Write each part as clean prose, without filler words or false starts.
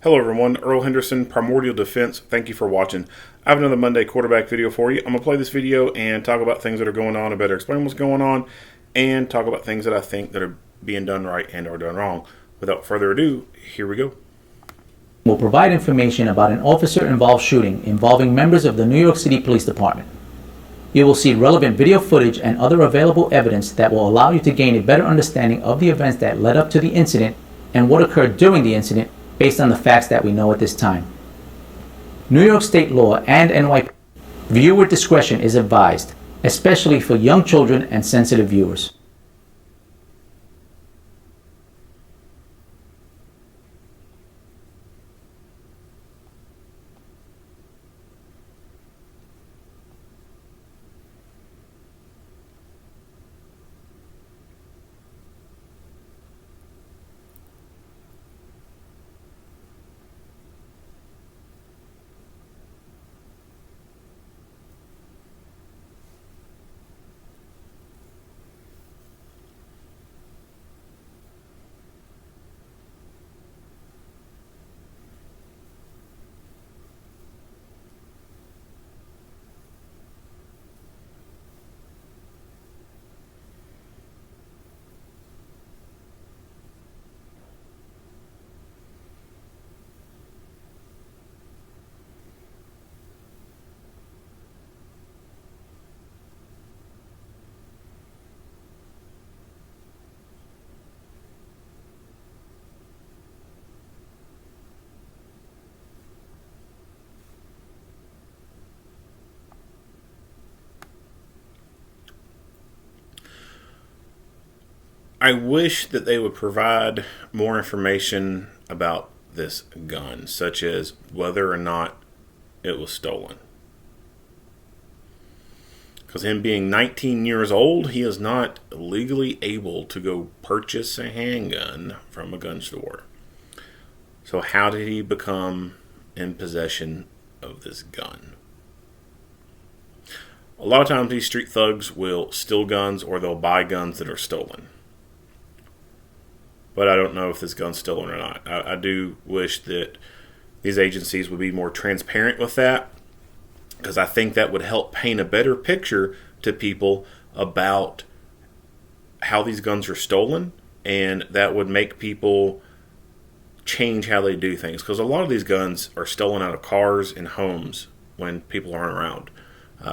Hello everyone, Earl Henderson, Primordial Defense. Thank you for watching. I have another Monday quarterback video for you. I'm going to play this video and talk about things that are going on and better explain what's going on and talk about things that I think that are being done right and are done wrong. Without further ado, here we go. Will provide information about an officer-involved shooting involving members of the New York City Police Department. You will see relevant video footage and other available evidence that will allow you to gain a better understanding of the events that led up to the incident and what occurred during the incident based on the facts that we know at this time. New York State law and NYPD. Viewer discretion is advised, especially for young children and sensitive viewers. I wish that they would provide more information about this gun, such as whether or not it was stolen. Because him being 19 years old, he is not legally able to go purchase a handgun from a gun store. So how did he become in possession of this gun? A lot of times these street thugs will steal guns or they'll buy guns that are stolen. But I don't know if this gun's stolen or not. I do wish that these agencies would be more transparent with that, because I think that would help paint a better picture to people about how these guns are stolen, and that would make people change how they do things. Because a lot of these guns are stolen out of cars and homes when people aren't around.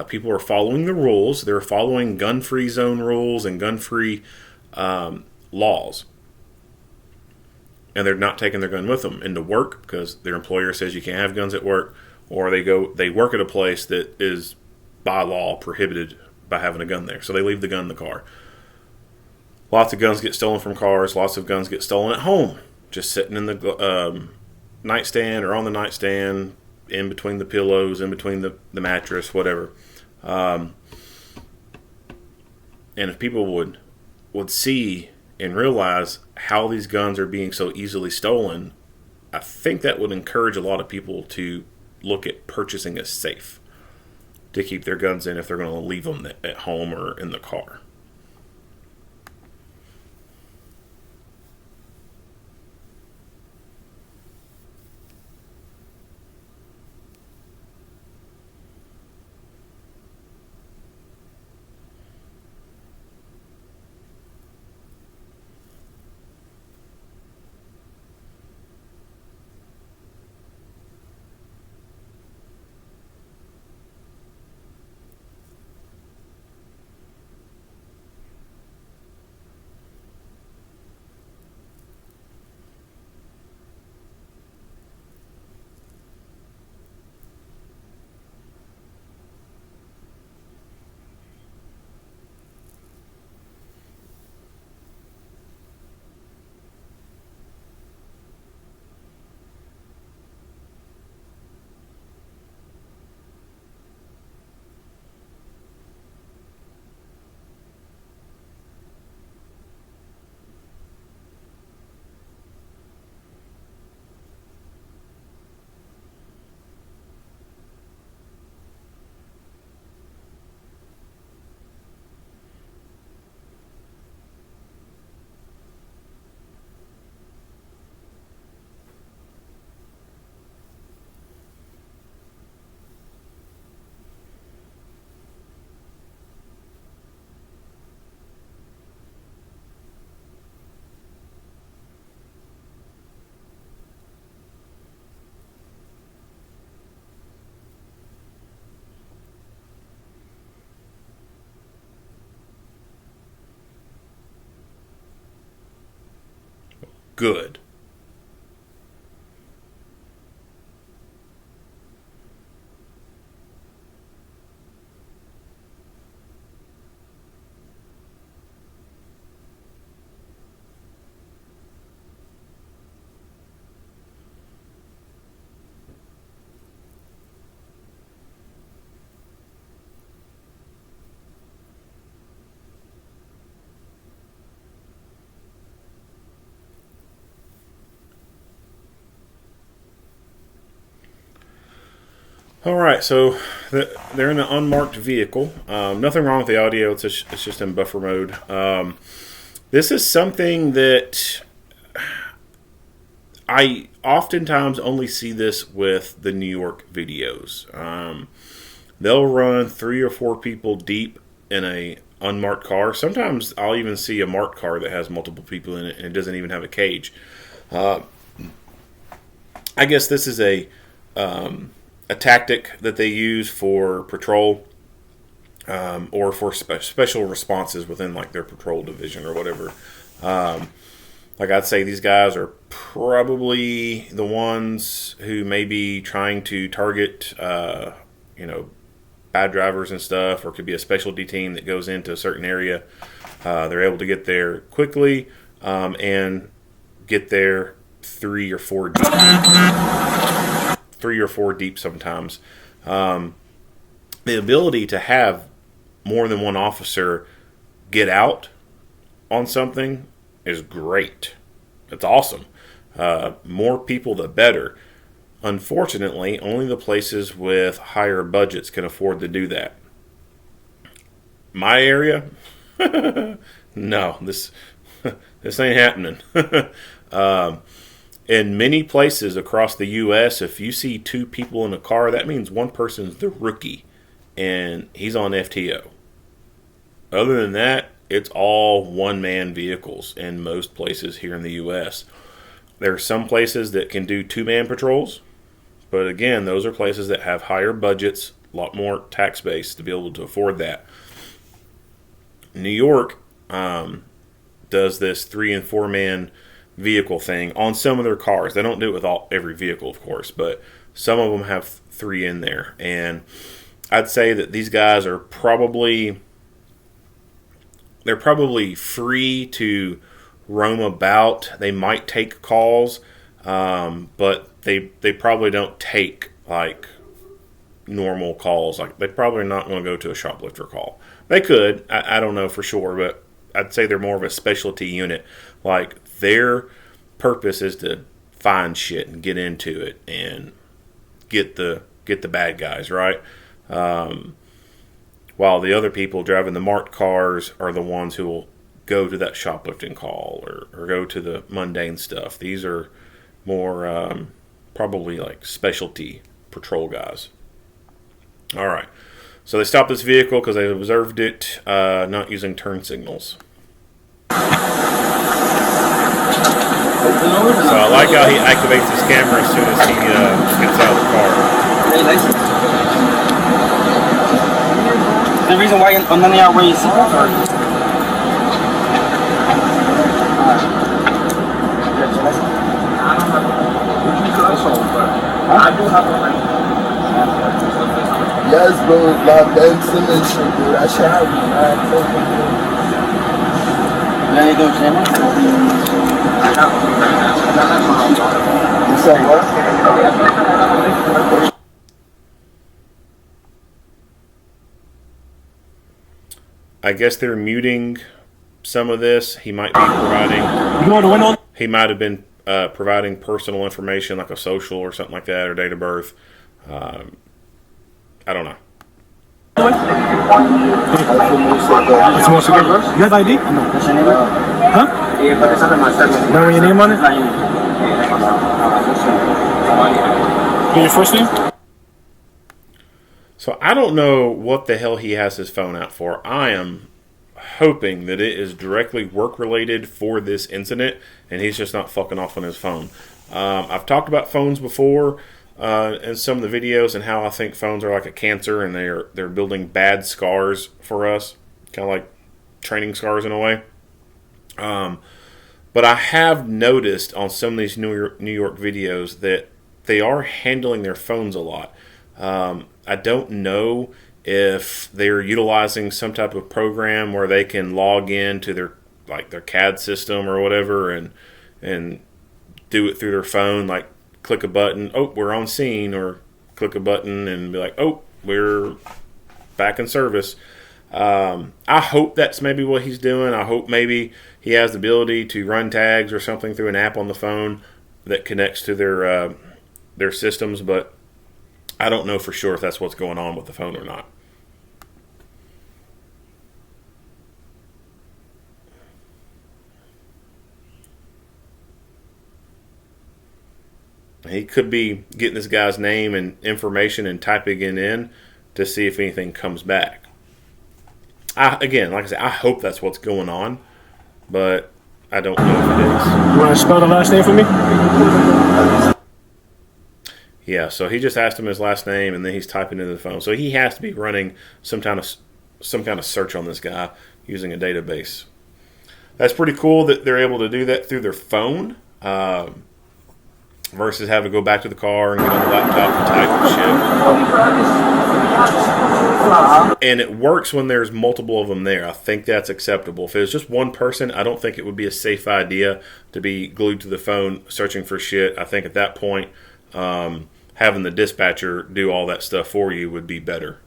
People are following the rules. They're following gun-free zone rules and gun-free laws. And they're not taking their gun with them into work because their employer says you can't have guns at work, or they work at a place that is by law prohibited by having a gun there, so they leave the gun in the car. Lots of guns get stolen from cars. Lots of guns get stolen at home, just sitting in the nightstand or on the nightstand, in between the pillows, in between the mattress, whatever. And if people would see and realize how these guns are being so easily stolen, I think that would encourage a lot of people to look at purchasing a safe to keep their guns in if they're going to leave them at home or in the car. good. All right, so they're in an unmarked vehicle. Nothing wrong with the audio. It's just in buffer mode. This is something that I oftentimes only see this with the New York videos. They'll run 3 or 4 people deep in a unmarked car. Sometimes I'll even see a marked car that has multiple people in it and it doesn't even have a cage. I guess this is a tactic that they use for patrol or for special responses within like their patrol division or whatever. Like I'd say these guys are probably the ones who may be trying to target, bad drivers and stuff, or could be a specialty team that goes into a certain area. They're able to get there quickly and get there 3 or 4 deep. 3 or 4 deep sometimes. The ability to have more than one officer get out on something is great. It's awesome. More people, the better. Unfortunately, only the places with higher budgets can afford to do that. My area? No, this ain't happening. In many places across the U.S., if you see 2 people in a car, that means one person's the rookie, and he's on FTO. Other than that, it's all one-man vehicles in most places here in the U.S. There are some places that can do 2-man patrols, but again, those are places that have higher budgets, a lot more tax base to be able to afford that. New York does this 3 and 4-man vehicle thing on some of their cars. They don't do it with every vehicle, of course, but some of them have 3 in there. And I'd say that these guys are probably free to roam about. They might take calls, but they probably don't take like normal calls. Like they probably are not going to go to a shoplifter call. They could. I don't know for sure, but I'd say they're more of a specialty unit. Like their purpose is to find shit and get into it and get the bad guys, right? While the other people driving the marked cars are the ones who will go to that shoplifting call or go to the mundane stuff. These are more probably like specialty patrol guys. All right. So they stopped this vehicle because they observed it not using turn signals. So I like how he activates his camera as soon as he gets out of the car. The reason why none of y'all wear your seatbelts or? I do have a yes, bro, like Benson and shit, bro. That shit happened, man. Yeah, you doing camera? You said what? I guess they're muting some of this. He might be providing. He might have been providing personal information like a social or something like that, or date of birth. I don't know. It's more secure. You have ID? What's your name? Huh? Know your name on it? Your first name? So I don't know what the hell he has his phone out for. I am hoping that it is directly work related for this incident, and he's just not fucking off on his phone. I've talked about phones before in some of the videos and how I think phones are like a cancer and they're building bad scars for us, kind of like training scars in a way. But I have noticed on some of these New York videos that they are handling their phones a lot. I don't know if they're utilizing some type of program where they can log in to their CAD system or whatever and do it through their phone, like click a button, oh, we're on scene, or click a button and be like, oh, we're back in service. I hope that's maybe what he's doing. I hope maybe he has the ability to run tags or something through an app on the phone that connects to their systems, but I don't know for sure if that's what's going on with the phone or not. He could be getting this guy's name and information and typing it in to see if anything comes back. Again, like I said, I hope that's what's going on, but I don't know if it is. You want to spell the last name for me? Yeah, so he just asked him his last name, and then he's typing into the phone. So he has to be running some kind of search on this guy using a database. That's pretty cool that they're able to do that through their phone. Versus having to go back to the car and get on the laptop and type and shit. And it works when there's multiple of them there. I think that's acceptable. If it was just one person, I don't think it would be a safe idea to be glued to the phone searching for shit. I think at that point, having the dispatcher do all that stuff for you would be better.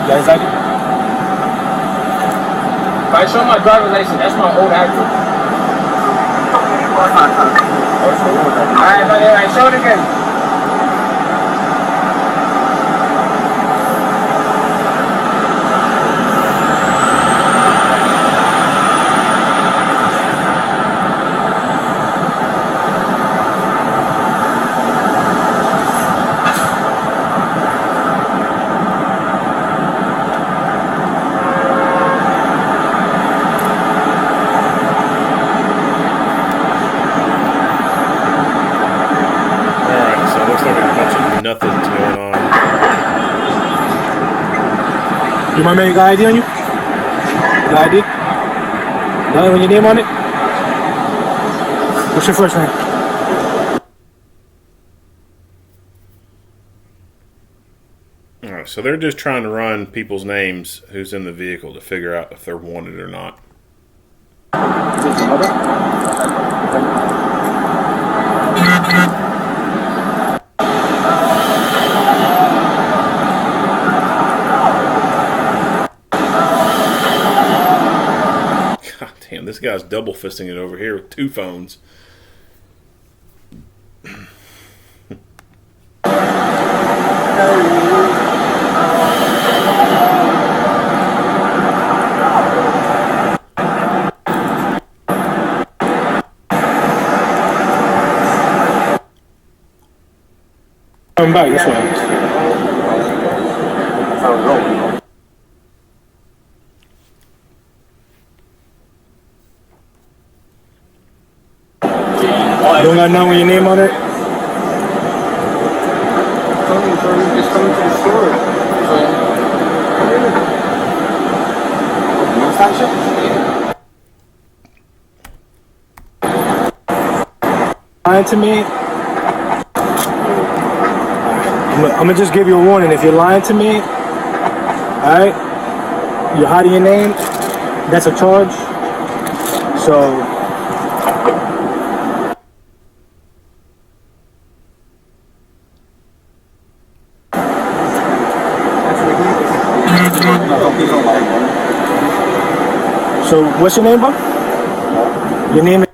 Guys, like it? If I show my driver's license, that's my old address. Alright, buddy, I show it again. Nothing's going on. You mind me, got ID on you? Got ID? Got it with your name on it? What's your first name? Alright, so they're just trying to run people's names who's in the vehicle to figure out if they're wanted or not. Damn, this guy's double fisting it over here with two phones. Come back this way. You don't got none with your name on it? Just coming to the store. Lying to me? I'm gonna just give you a warning. If you're lying to me, alright, you're hiding your name, that's a charge. So So, what's your name, bro? Your name is...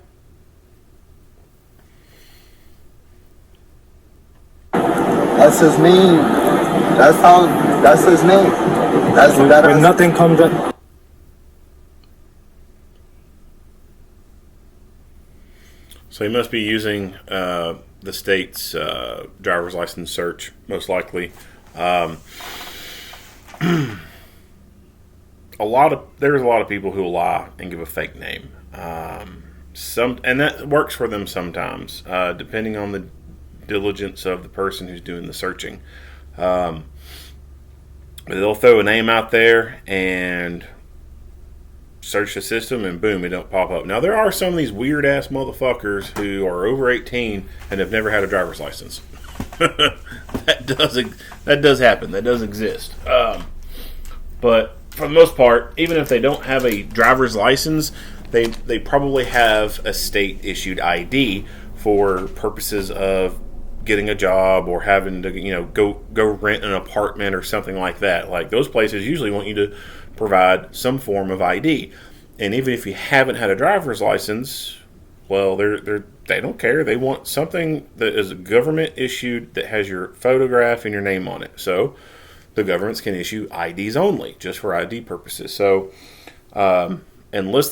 That's his name. That's his name. When nothing comes up... So he must be using the state's driver's license search, most likely. There's a lot of people who will lie and give a fake name. And that works for them sometimes, depending on the diligence of the person who's doing the searching. But they'll throw a name out there and search the system, and boom, it don't pop up. Now, there are some of these weird ass motherfuckers who are over 18 and have never had a driver's license. That does happen. That does exist. But for the most part, even if they don't have a driver's license, they probably have a state issued ID for purposes of getting a job or having to go rent an apartment or something like that. Like, those places usually want you to provide some form of ID. And even if you haven't had a driver's license, well, they don't care. They want something that is government issued that has your photograph and your name on it. So the governments can issue IDs only, just for ID purposes. So unless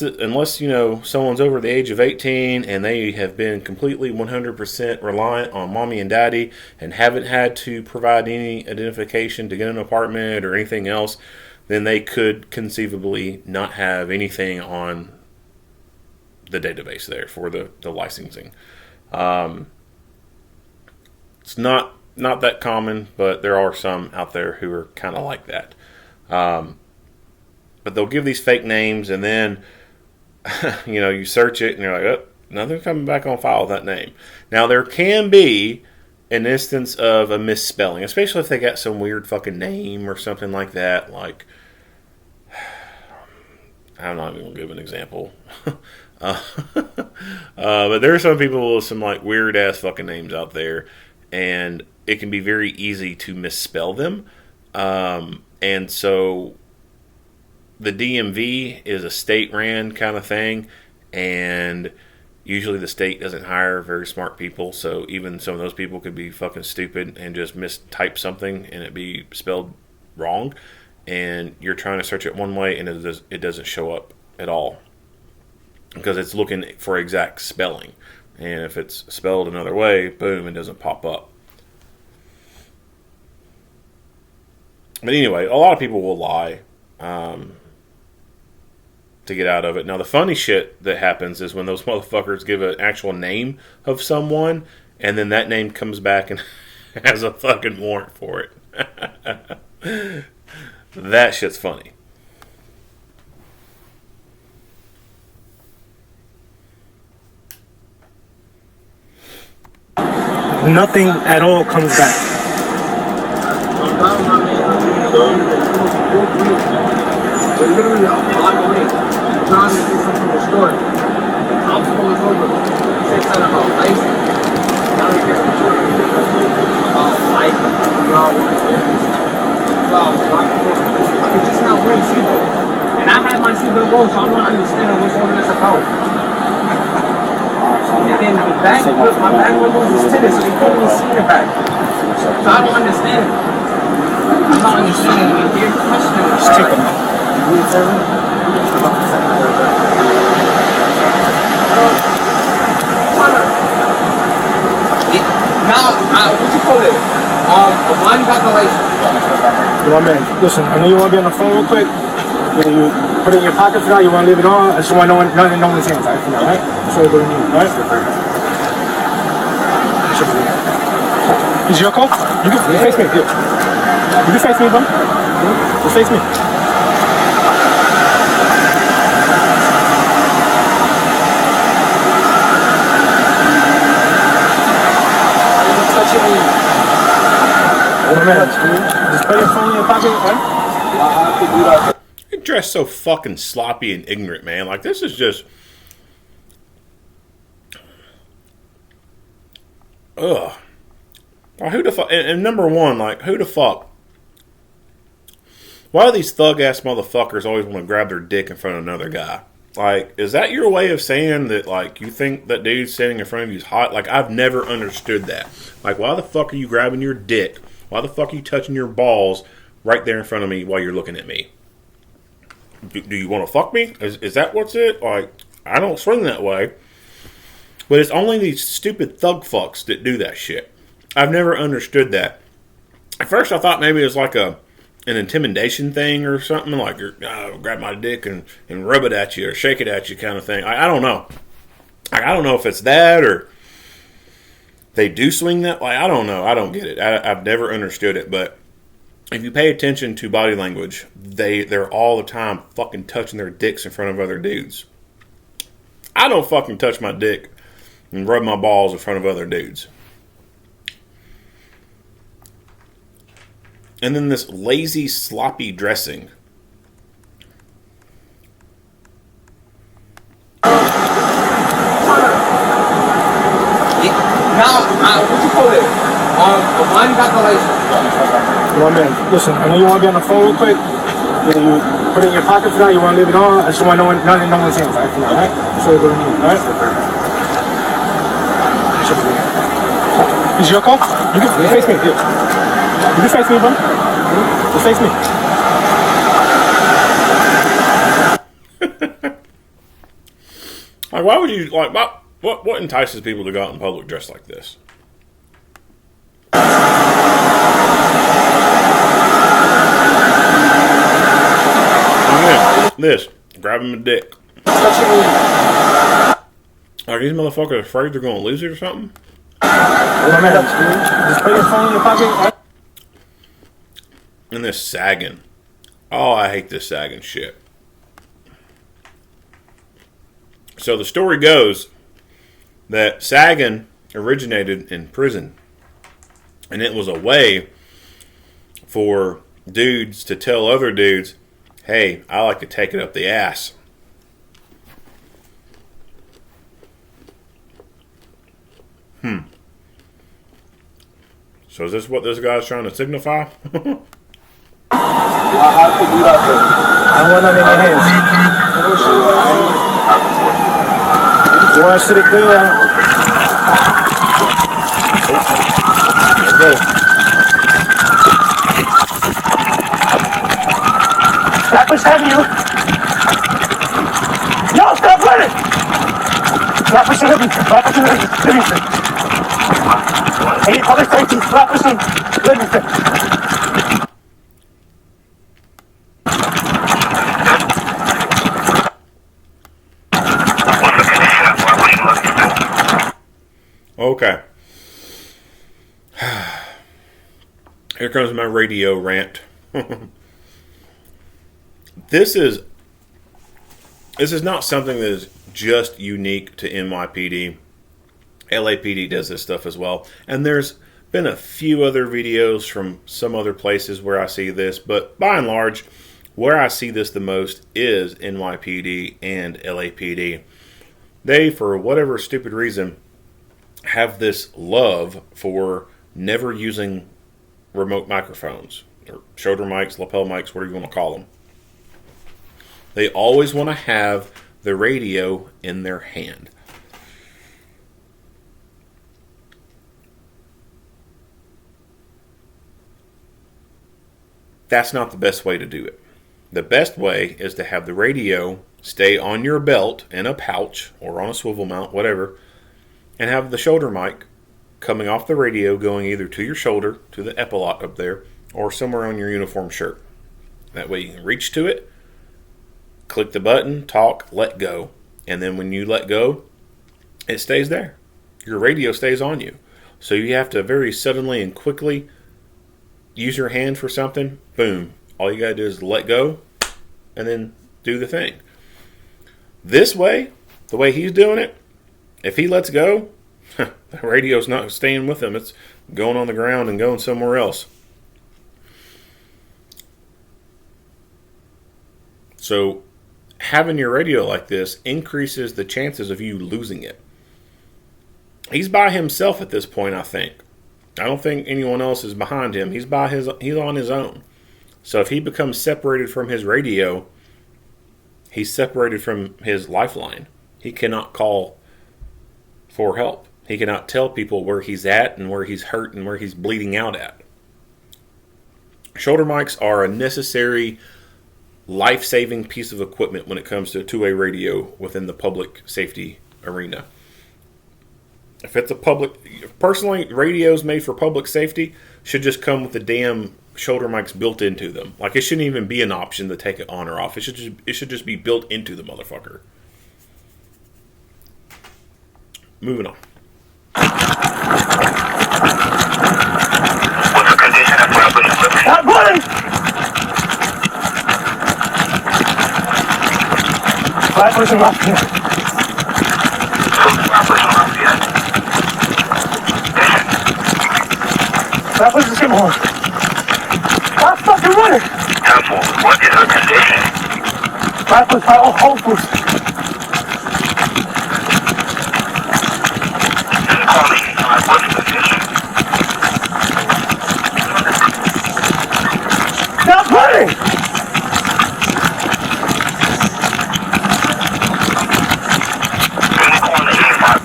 someone's over the age of 18 and they have been completely 100% reliant on mommy and daddy and haven't had to provide any identification to get an apartment or anything else, then they could conceivably not have anything on the database there for the licensing. It's not that common, but there are some out there who are kind of like that. But they'll give these fake names, and then you search it and you're like, oh, nothing's coming back on file with that name. Now, there can be an instance of a misspelling, especially if they got some weird fucking name or something like that. Like, I'm not even going to give an example. But there are some people with some like weird ass fucking names out there, and it can be very easy to misspell them. And so the DMV is a state-ran kind of thing, and usually the state doesn't hire very smart people, so even some of those people could be fucking stupid and just mistype something and it be spelled wrong, and you're trying to search it one way and it doesn't show up at all because it's looking for exact spelling, and if it's spelled another way, boom, it doesn't pop up. But anyway, a lot of people will lie to get out of it. Now, the funny shit that happens is when those motherfuckers give an actual name of someone, and then that name comes back and has a fucking warrant for it. That shit's funny. Nothing at all comes back. Literally a block away, trying to get something from the store. The cops pull us over. Say something about license. Now we get some short about license. We all want to get this. I could just not wear a seatbelt. And I had my seatbelt on, so I'm not understanding what's all this about. And then the back, my back window was tinted, so you couldn't even see the back. So I don't understand. I'm not understanding when I hear questions. Just take them. Now, what you call it? One got the license. My man, listen, I know you want to be on the phone real quick. You put it in your pocket for now, you want to leave it on? I just want nothing in no one's hands, alright, for now, alright? That's all you're going to need, alright? Is your call? You can face me, yeah. You can face me, bro. Just face me. Just put your phone in your pocket, right? You're dressed so fucking sloppy and ignorant, man. Like, this is just... Ugh. Well, who the fuck... And number one, like, who the fuck... Why do these thug-ass motherfuckers always want to grab their dick in front of another guy? Like, is that your way of saying that, like, you think that dude sitting in front of you is hot? Like, I've never understood that. Like, why the fuck are you grabbing your dick? Why the fuck are you touching your balls right there in front of me while you're looking at me? Do you want to fuck me? Is that what's it? Like, I don't swing that way. But it's only these stupid thug fucks that do that shit. I've never understood that. At first, I thought maybe it was like an intimidation thing or something, like grab my dick and rub it at you or shake it at you kind of thing. I don't know. I don't know if it's that or they do swing that. Like, I don't know. I don't get it. I've never understood it. But if you pay attention to body language, they're all the time fucking touching their dicks in front of other dudes. I don't fucking touch my dick and rub my balls in front of other dudes. And then this lazy, sloppy dressing. Now, what you call it? One got the license. One minute. Listen, I know you want to be on the phone real quick. You put it in your pocket for now. You want to leave it on? I just want no one's hands. All right? So you go to me. All right? Is your call? You can face me. You can face me, bro. You face me. Like, why would you, like, what entices people to go out in public dressed like this? This, grab him a dick. Are these motherfuckers afraid they're going to lose it or something? Just put your phone in your pocket. And this sagging. Oh, I hate this sagging shit. So the story goes that sagging originated in prison. And it was a way for dudes to tell other dudes, hey, I like to take it up the ass. So is this what this guy's trying to signify? I want none in your hands. You want to sit it there? Let's go. That was heavy, you. No, stop running! That was heavy. That was heavy. Hey, other safety. That was heavy. Okay. Here comes my radio rant. This is not something that is just unique to NYPD. LAPD does this stuff as well. And there's been a few other videos from some other places where I see this, but by and large, where I see this the most is NYPD and LAPD. They, for whatever stupid reason, have this love for never using remote microphones or shoulder mics, lapel mics, whatever you want to call them. They always want to have the radio in their hand. That's not the best way to do it. The best way is to have the radio stay on your belt in a pouch or on a swivel mount, whatever, and have the shoulder mic coming off the radio going either to your shoulder, to the epaulette up there, or somewhere on your uniform shirt. That way you can reach to it, click the button, talk, let go. And then when you let go, it stays there. Your radio stays on you. So you have to very suddenly and quickly use your hand for something, boom. All you got to do is let go and then do the thing. This way, the way he's doing it, if he lets go, the radio's not staying with him. It's going on the ground and going somewhere else. So having your radio like this increases the chances of you losing it. He's by himself at this point, I think. I don't think anyone else is behind him. He's on his own. So if he becomes separated from his radio, He's separated from his lifeline. He cannot call for help. He cannot tell people where he's at and where he's hurt and where he's bleeding out at. Shoulder mics are a necessary, life-saving piece of equipment when it comes to a two-way radio within the public safety arena. If it's a personally, radios made for public safety should just come with the damn shoulder mics built into them. Like, it shouldn't even be an option to take it on or off. It should just be built into the motherfucker. Moving on. Stop running! Black person left here. Black person, skip on. Stop fucking running! What is her condition? Black person, hold first. What's the condition? Stop running!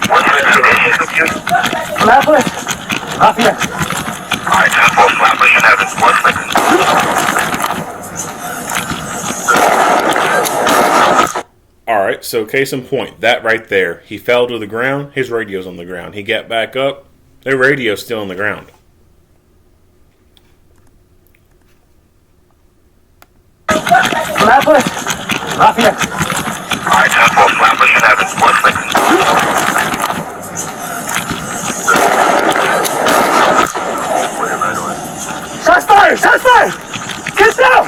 What's the condition? Black person, off here. Alright, 10-4 flat mission heaven. What's the Alright, so case in point, that right there, he fell to the ground, his radio's on the ground. He got back up, their radio's still on the ground. Black person, off here. Alright, 10-4 flat mission heaven. What's the Shots fired! Shots fired! Get down!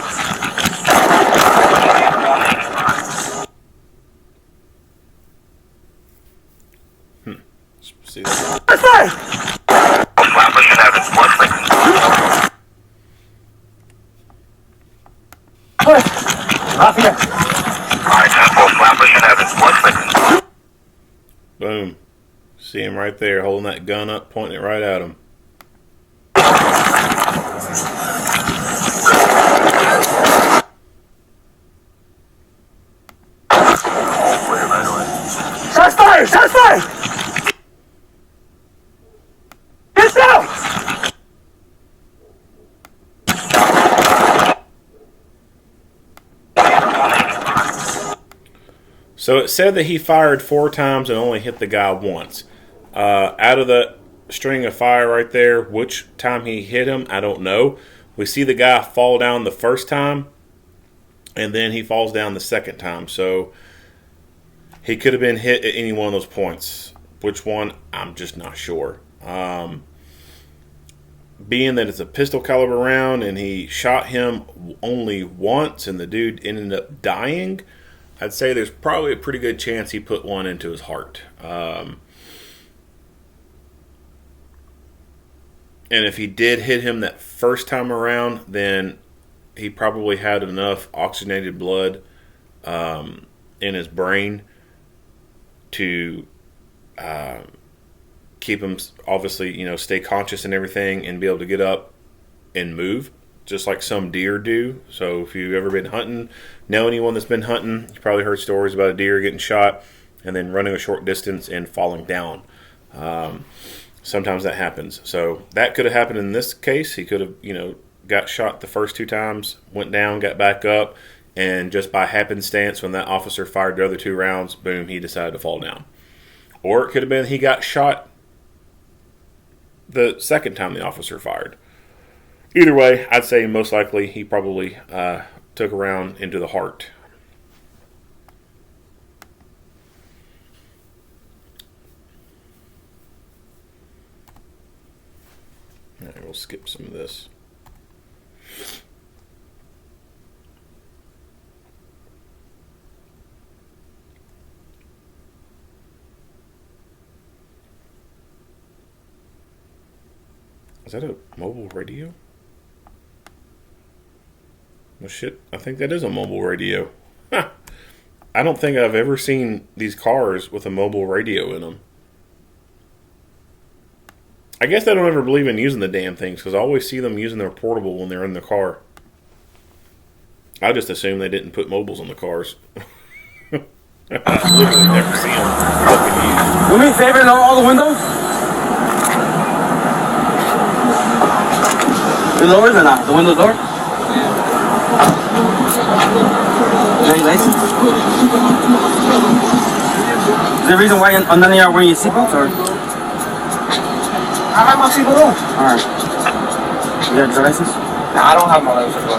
See that? Shots fired! flat mission heaven. What's the Off here. Alright, 10-4 flat mission heaven. What's the Boom. See him right there, holding that gun up, pointing it right at him. Shots fired! Shots fired! Get down! So it said that he fired 4 times and only hit the guy once. Out of the string of fire right there, which time he hit him, I don't know. We see the guy fall down the first time, and then he falls down the second time. So he could have been hit at any one of those points. Which one, I'm just not sure. Being that it's a pistol caliber round and he shot him only once and the dude ended up dying, I'd say there's probably a pretty good chance he put one into his heart. And if he did hit him that first time around, then he probably had enough oxygenated blood in his brain to keep him, obviously, stay conscious and everything and be able to get up and move, just like some deer do. So if you've ever been hunting, know anyone that's been hunting, you probably heard stories about a deer getting shot and then running a short distance and falling down. Sometimes that happens. So that could have happened in this case. He could have, got shot the first 2 times, went down, got back up, and just by happenstance, when that officer fired the other 2 rounds, boom, he decided to fall down. Or it could have been he got shot the second time the officer fired. Either way, I'd say most likely he probably took a round into the heart. All right, we'll skip some of this. Is that a mobile radio? Well, shit, I think that is a mobile radio. Huh. I don't think I've ever seen these cars with a mobile radio in them. I guess I don't ever believe in using the damn things because I always see them using their portable when they're in the car. I just assume they didn't put mobiles on the cars. I literally never see them fucking used. Do me a favor and all the windows. The doors or not? The window door? Is there any license? Is there a reason why none of you are wearing your seatbelts or? I have my seatbelt on. Alright. You got your license? Nah, I don't have my license on.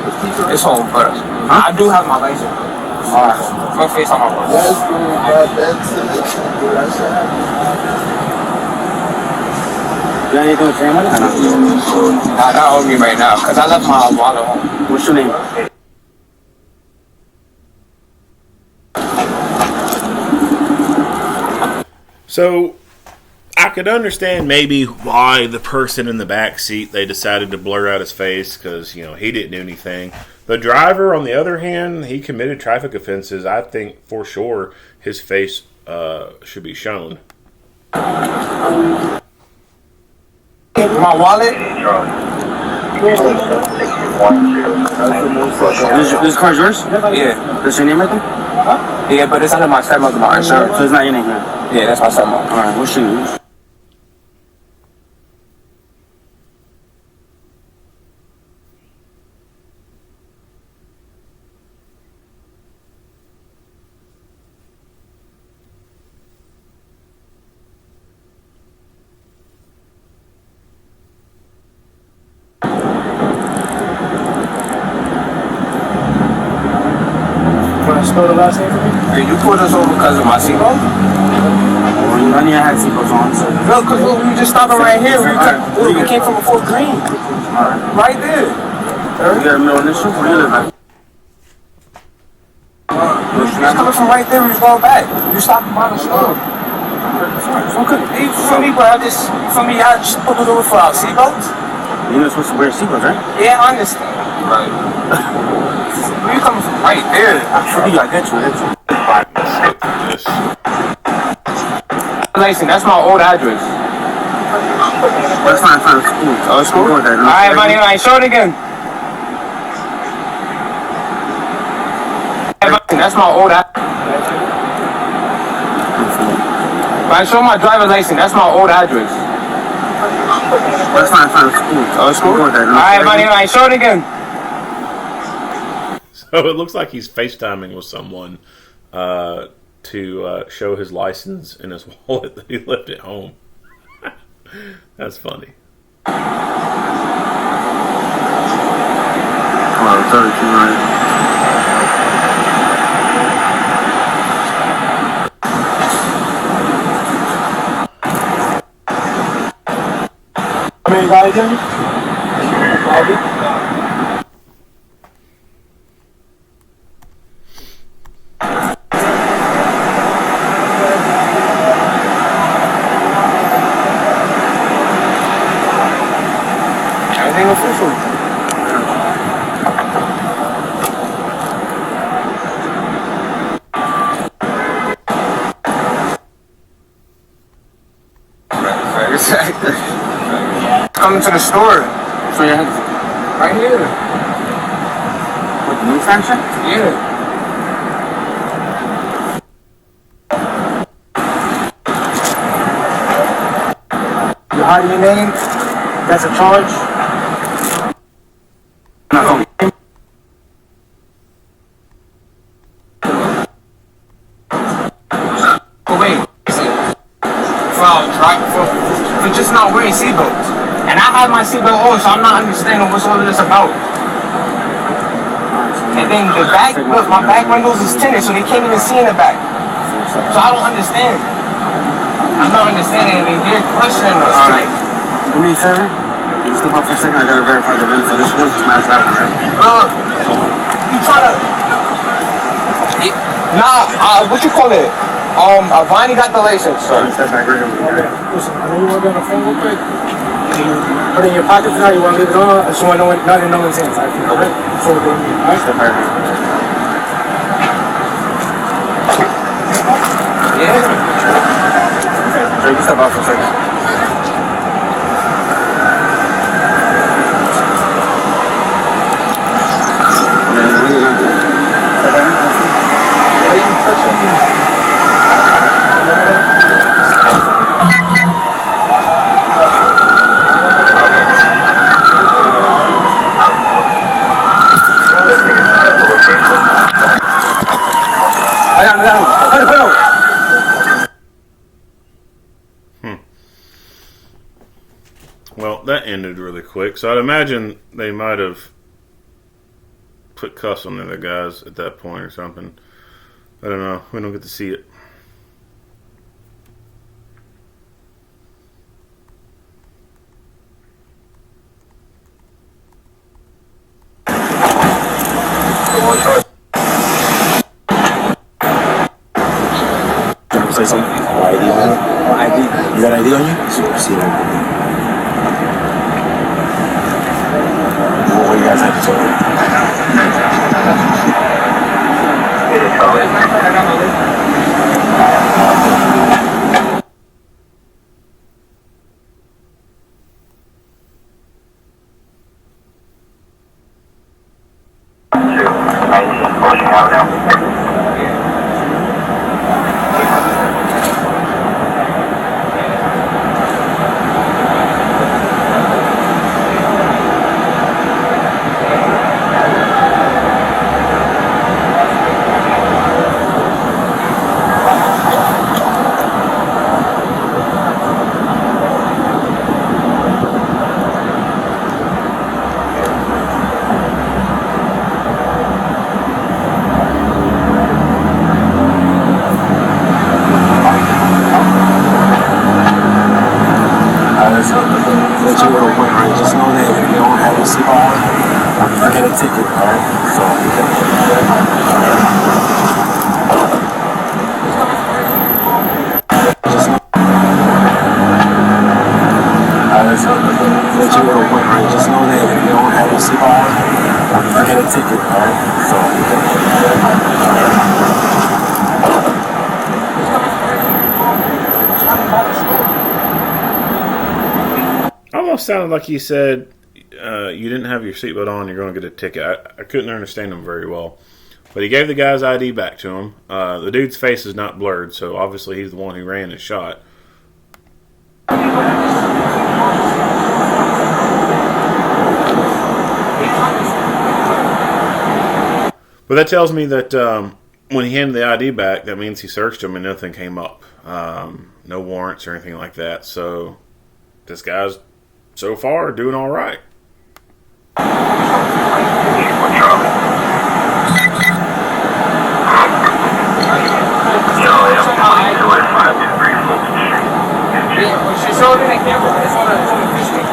It's home, but I do have my license. Alright. My face on my phone. That's good. Benson and shit, dude. That shit happened. You got anything with family? Nah, not on me right now, because I left my wallet home. What's your name? So I could understand maybe why the person in the back seat, they decided to blur out his face because, you know, he didn't do anything. The driver, on the other hand, he committed traffic offenses. I think for sure his face should be shown. My wallet? This car's yours? Yeah. That's your name right there? Yeah, but it's under my stepmother, my insurance. So it's not your name, man? Yeah, that's my stepmother. Alright, what's your name? Spell the last name for me? Hey, you pulled us over because of my seatbelt? None of you had seatbelts on, so. No, because we just stopped right here. We came from before green. Right there. You got a middle initial? Where do you live at? We was coming from right there. We was going back. You stopped by the store. So good. You feel me? But I just pulled us over for our seatbelts. You're not supposed to wear seatbelts, right? Yeah, I understand. Right. Where you coming from? Right there. You got that one. Listen, that's my old address. That's fine, fine. It's cool. Oh, it's cool? Go with that. Alright, buddy, alright, show it again. That's my old address. If I show my driver's license, that's my old address. That's fine, fine. It's cool. Oh, it's cool? Go with that. Alright, buddy, alright, show it again. So it looks like he's FaceTiming with someone to show his license and his wallet that he left at home. That's funny. Oh, 32, right? How many guys in? Everything official. Coming to the store. So you had Right here. what, the new function? Yeah. You hiding your name? That's a charge. No. Oh, wait. For just not wearing seatbelts. And I have my seatbelt on, so I'm not understanding what's all of this about. And then the back, look, my back windows is tinted, so they can't even see in the back. So I don't understand. I'm not understanding, and they're questioning us. Alright. Do me a favor. You step up for a second. I gotta verify the VIN for this one. Smash that one, right? You try to... Nah, what you call it? Vonnie got the license, sir. Step back right over here. Listen, I know you want to be on the phone real quick. Put it in your pocket for now. You want to leave it on? I just want to know not in no one's hands. Alright? Before we go in. Alright? Step back right here. Yeah. So you can step out for a second. Well, that ended really quick, so I'd imagine they might have put cuffs on the other guys at that point or something. I don't know. We don't get to see it. Say something? ID on you? ID. You got ID on you? See that? What do you guys have to say? Let you know one, right? Just know that if you don't have a seatbelt on, you get a ticket, alright? So just know. Let you know one, right? Just know that if you don't have a seatbelt on, you get a ticket, alright? So Almost sounded like he said you didn't have your seatbelt on, you're going to get a ticket. I couldn't understand him very well. But he gave the guy's ID back to him. The dude's face is not blurred, so obviously he's the one who ran his shot. But that tells me that when he handed the ID back, that means he searched him and nothing came up. No warrants or anything like that. So this guy's so far doing all right. She saw it in a camera. It's on a fish tank.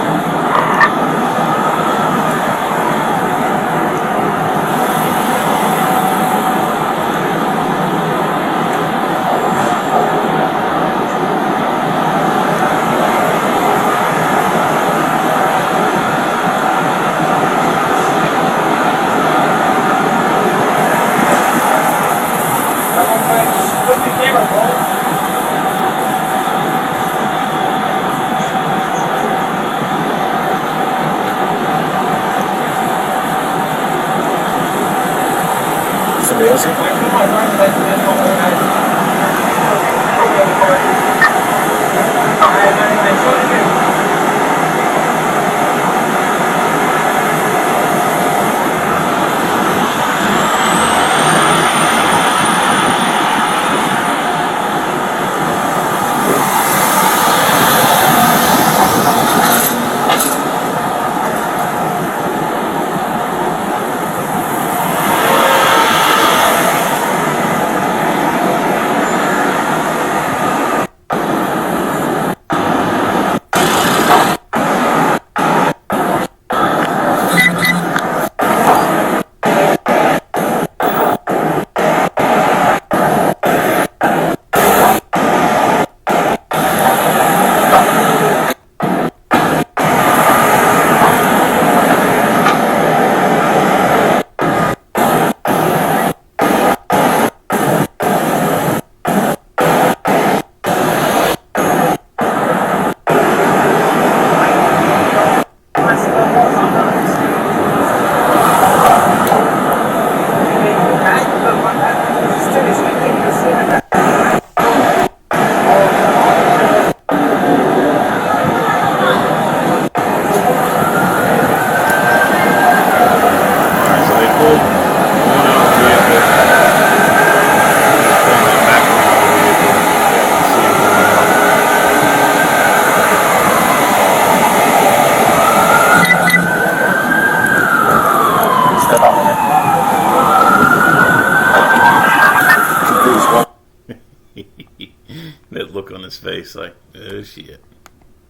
look on his face like, oh shit.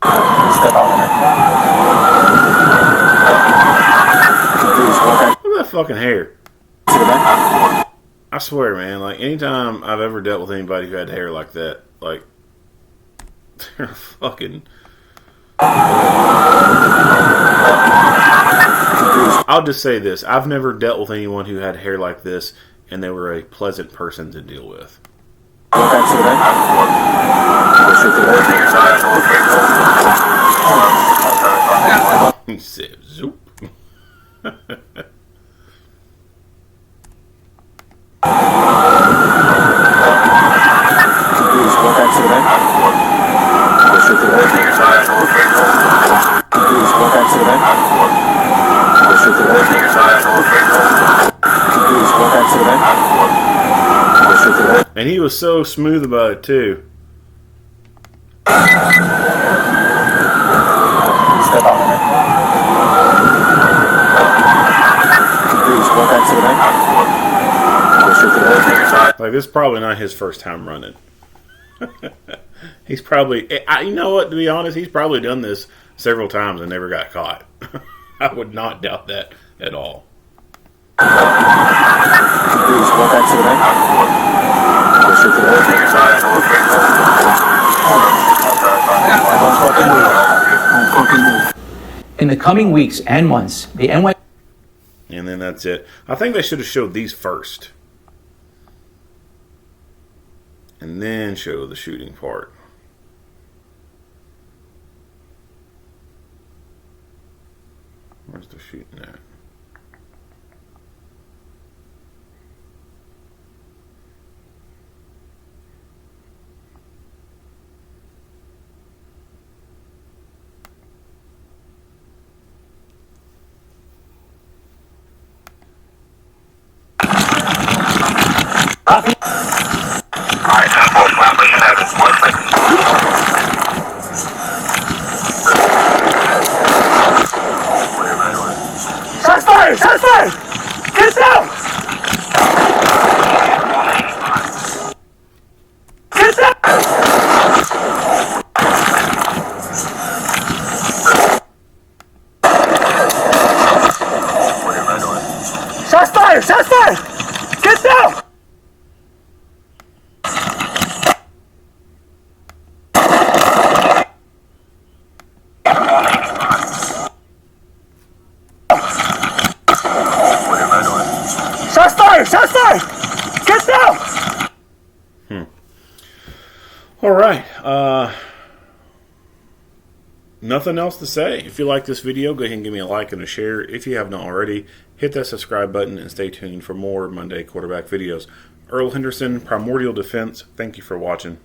Step out. Please, okay. Look at that fucking hair. To the back. I swear, man, like, anytime I've ever dealt with anybody who had hair like that, like, they're fucking... I'll just say this. I've never dealt with anyone who had hair like this, and they were a pleasant person to deal with. Okay, to the back. He said, zoop. Please, walk back to the back. Go straight to the back. Please, walk back to the back. Go straight to the back. Please, walk back to the back. Go straight to the back. And he was so smooth about it, too. Step out. Please, walk back to the back. Go straight to the back. Like, this is probably not his first time running. He's probably, you know what, to be honest, he's probably done this several times and never got caught. I would not doubt that at all. Please, walk back to the back. Go straight to the back. In the coming weeks and months, the NYPD And then that's it. I think they should have showed these first. And then show the shooting part. Where's the shooting at? Alright, 10-4 flat pushing heavens. 1 second. Shots fired! Shots fired! Get down! Get down! Shots fired! Shots fired! Get down! Shots fired! Shots fired! Get down! All right. Nothing else to say. If you like this video, go ahead and give me a like and a share. If you have not already, hit that subscribe button and stay tuned for more Monday quarterback videos. Earl Henderson, Primordial Defense, thank you for watching.